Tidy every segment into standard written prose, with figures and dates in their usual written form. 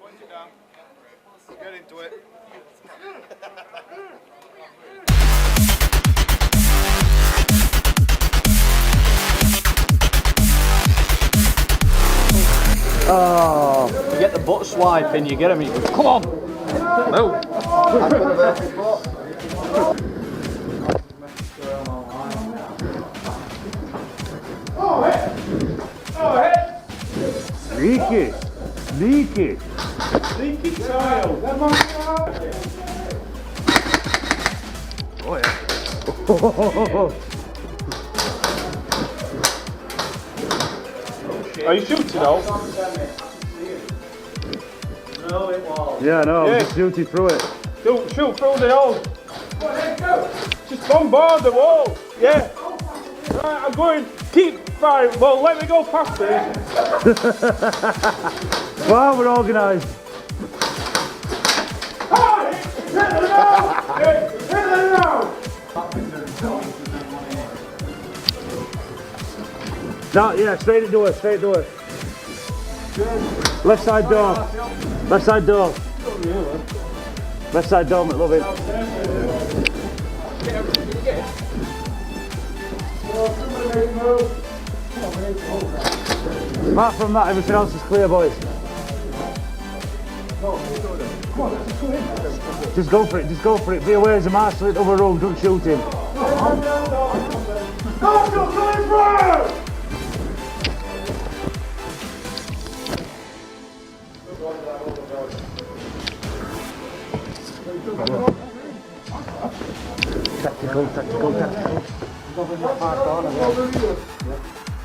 Point it down. Get into it. Oh, you get the butt swipe and you get him. Come on, move. Sneaky, sneaky. Sneaky child. Oh yeah. Are you shooting out? No, it was. Yeah, no, Yeah. just shoot it through it. Shoot through the hole. Just bombard the wall. Yeah. Right, I'm going. Keep firing. Well, let me go past it. Wow, we're organised. No, yeah, straight into it, straight into it. Left side door. Left side door. Left side door, love it. Apart from that, everything else is clear, boys. Just go for it, just go for it. Be aware there's a marshal in the other room, don't shoot him. Tactical, tactical, tactical.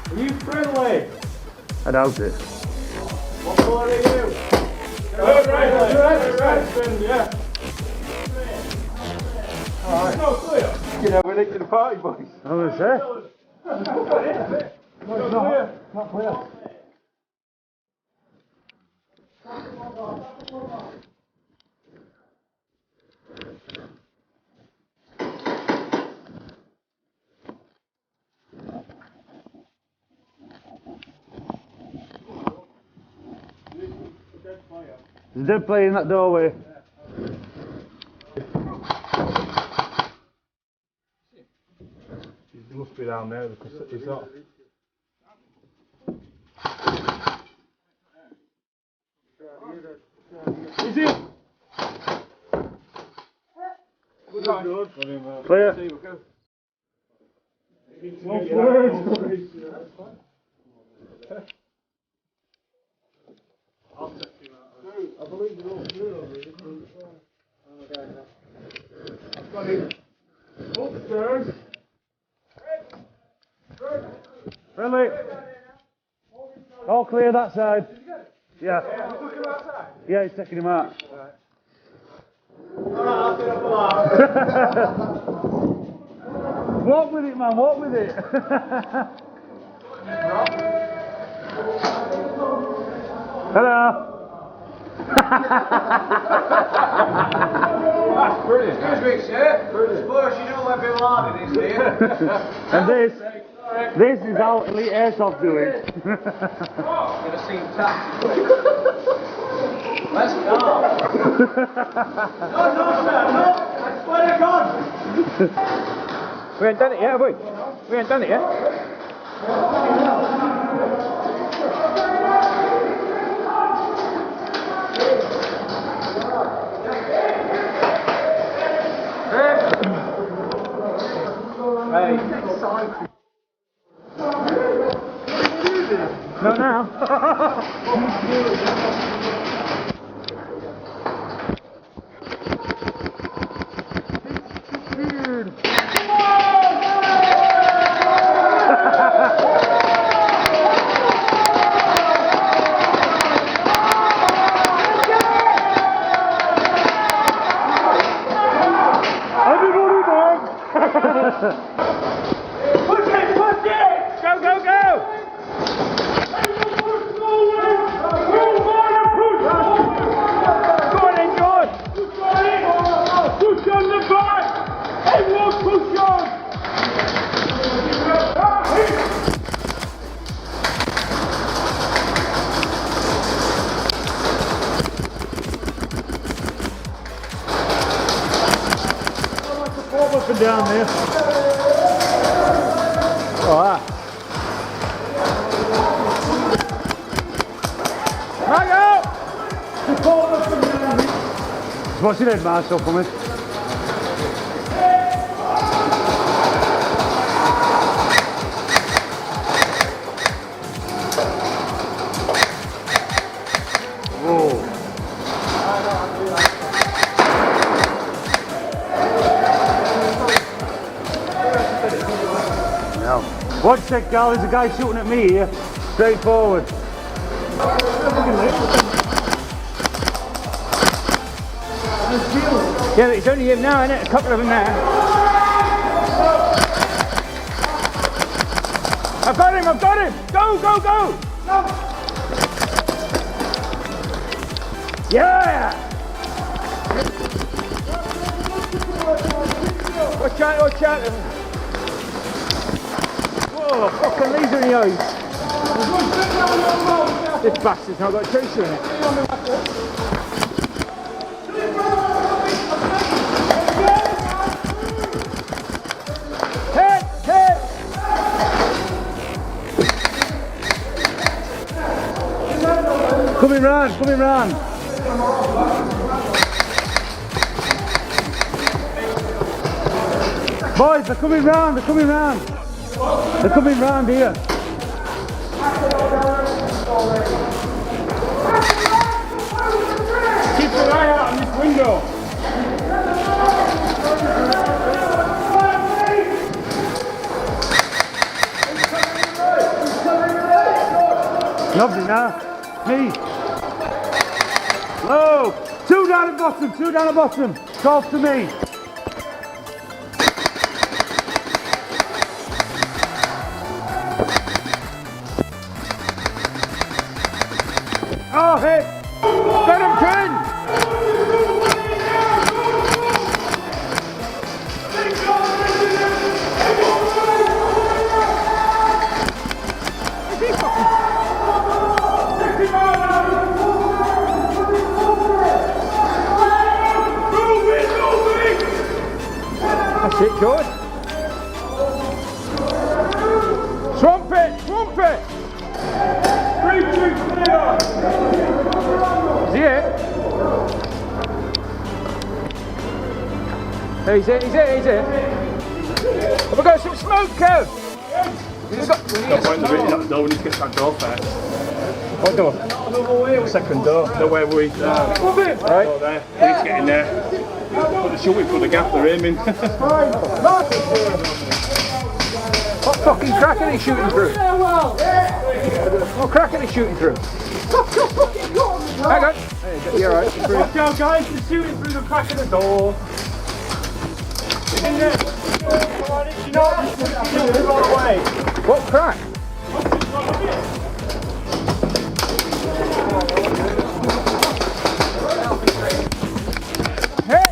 Are you friendly? I doubt it. What colour are you? Right, friend, yeah. Alright. No, clear. You know, we're late to the party, boys. I was going to say. No, it's not. Not clear. There's a dead player in that doorway. He must be down there because he's not. Is he? Good. Clear. I believe they're all through over here. Upstairs. Friendly. All clear that side. Yeah. Yeah, he's taking him out. Walk with it, man, walk with it. Hello. That's brilliant. Excuse me, sir. Suppose you know where Bin Laden is here. And this is how Elite Airsoft do it. Gonna see tactical. Let's go. No, sir, no. I swear to God. We ain't done it yet, have we? We ain't done it yet. Hey. Not now. Push it! Go, go, go! Push! down there. Alright. Hang out! What's your head, Marshall, for me? Watch that, Gal, there's a guy shooting at me here. Straight forward. Yeah, but it's only him now, isn't it? A couple of them there. I've got him, I've got him! Go, go, go! Yeah! Watch out, watch out! Whoa, fucking laser in the eyes! This bastard's not got a tracer in it. Hit! Hit! Coming round, coming round. Boys, they're coming round, they're coming round. They're coming round here. Keep an eye out on this window. Lovely now. Me. Low. Two down the bottom, two down the bottom. Golf to me. Oh, hit! Let him pin! That's it, George. Swamp it! Swamp it! 3, 2, clear. Is he it? Hey, he's it, he's it, he's it. Have we got some smoke, Kev? We've got... No point in the door, we need to get that door first. What door? The second door, the way we... Right. Door there, we need to get in there. Put the shooting for the gap they're aiming. What fucking crack are they shooting through? What crack are they shooting through? Hang on. Hey, you're right. Watch out, guys, they're shooting through the crack of the door. In there. You know what? Move all the way. What crack? Hey!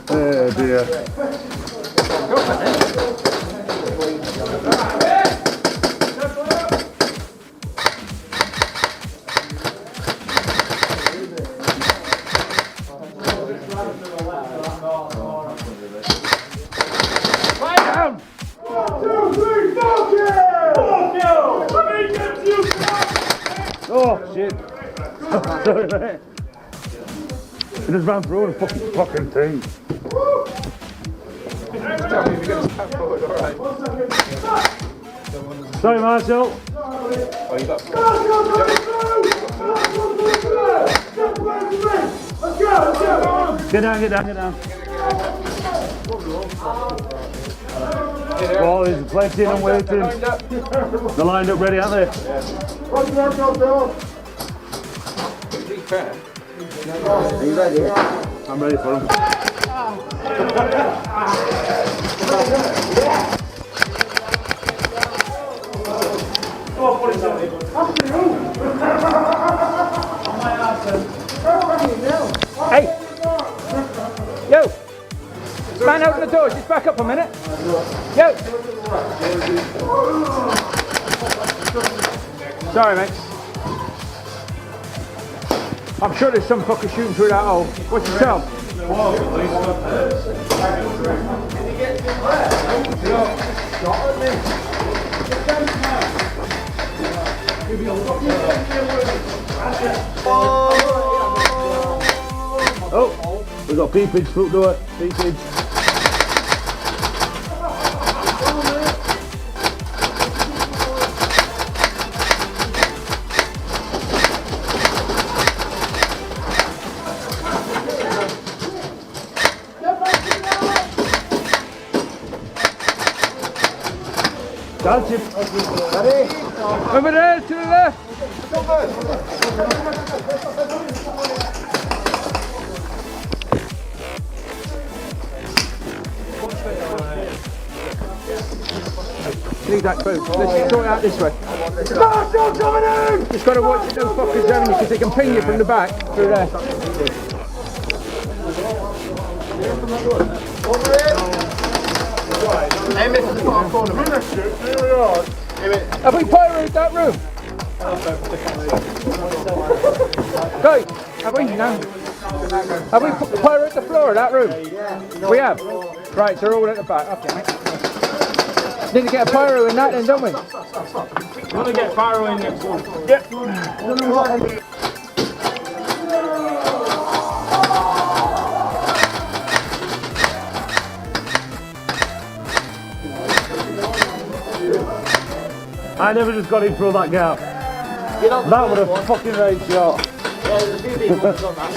Oh dear. Lie down! 1, 2, 3, fuck you! Fuck you! Let me get you! Oh shit. Sorry mate. It just ran through the fucking thing. Sorry Marshall. Get down, get down, get down. Oh, there's plenty of them waiting. They're lined up ready, aren't they? Are you ready? I'm ready for them. Hey! Yo! Man, open the door, just back up a minute. Yo! Sorry, mate. I'm sure there's some fucker shooting through that hole. What's your tell? Oh, we got peepage through door. Peepage. That's it. Over there to the left. Leave that boat. Let's sort it out this way. Just got to watch those fuckers, haven't you? Because they can ping you from the back through there. Hey, Mr. the far corner. Have we pyroed that room? Guys, have we? No. Have we pyroed the floor of that room? We have. Right, so we're all at the back. Okay, mate. Need to get a pyro in that then, don't we? We're gonna get pyro in next one. Yep. I never just got in through that gap. That would have fucking rage shot. Yeah, there's a few people who've done that.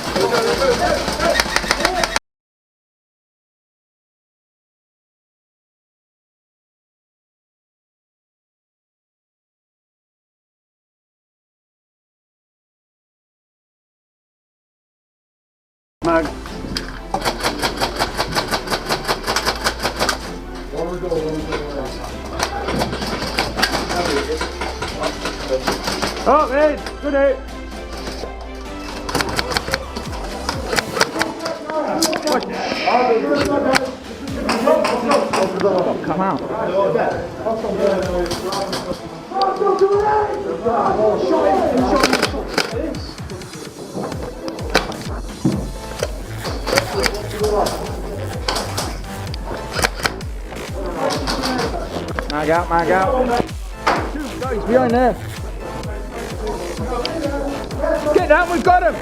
Mag. Oh, hey, good hit. Come out. Mag out, mag out. Two guys behind there. Get down, we've got him.